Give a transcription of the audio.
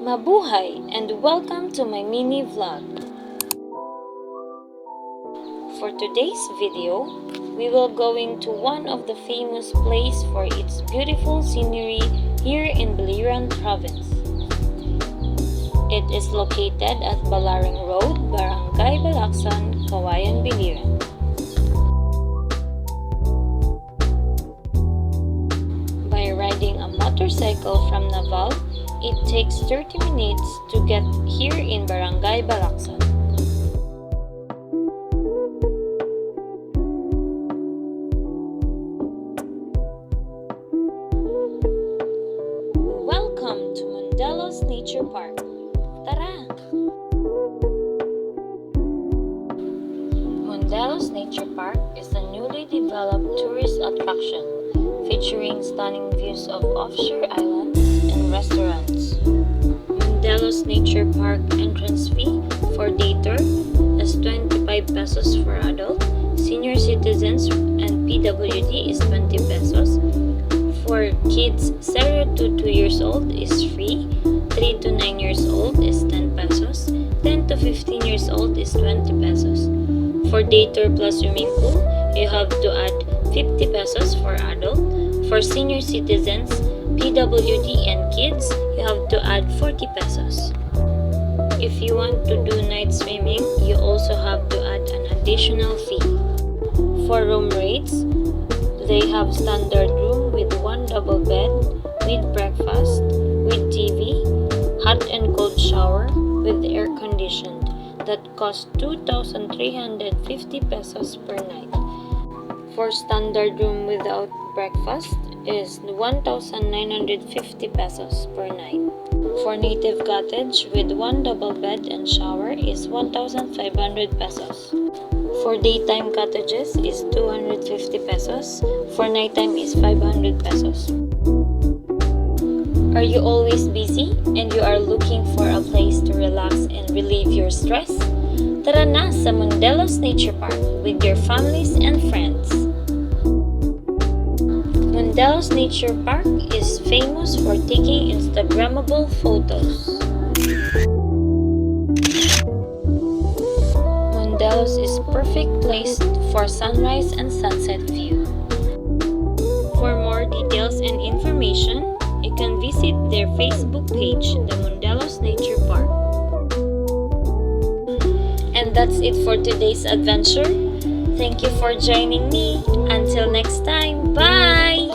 Mabuhay and welcome to my mini vlog. For today's video, we will going to one of the famous place for its beautiful scenery here in Biliran province. It is located at Balaring Road, Barangay Belacsi, Kawayan, Biliran. By riding a motorcycle from Naval, it takes 30 minutes to get here in Barangay Belacsi. Welcome to Mondelo's Nature Park. Tara! Mondelo's Nature Park is a newly developed tourist attraction featuring stunning views of offshore islands and restaurants. Mondelo's Nature Park entrance fee for day tour is 25 pesos for adult, senior citizens and PWD is 20 pesos. For kids 0 to 2 years old is free, 3 to 9 years old is 10 pesos, 10 to 15 years old is 20 pesos. For day tour plus swimming pool, you have to add 50 pesos for adult. For senior citizens, PWD and kids, you have to add 40 pesos. If you want to do night swimming, you also have to add an additional fee. For room rates, they have standard room with one double bed, with breakfast, with TV, hot and cold shower, with air conditioned. That costs 2,350 pesos per night. For standard room without breakfast is 1,950 pesos per night. For native cottage with one double bed and shower is 1,500 pesos. For daytime cottages is 250 pesos. For nighttime is 500 pesos. Are you always busy and you are looking for a place to relax and relieve your stress? Tara na sa Mondelo's Nature Park with your families and friends. Mondelo's Nature Park is famous for taking Instagrammable photos. Mondelo's is perfect place for sunrise and sunset view. For more details and information, you can visit their Facebook page, the Mondelo's Nature Park. And that's it for today's adventure. Thank you for joining me. Until next time, bye!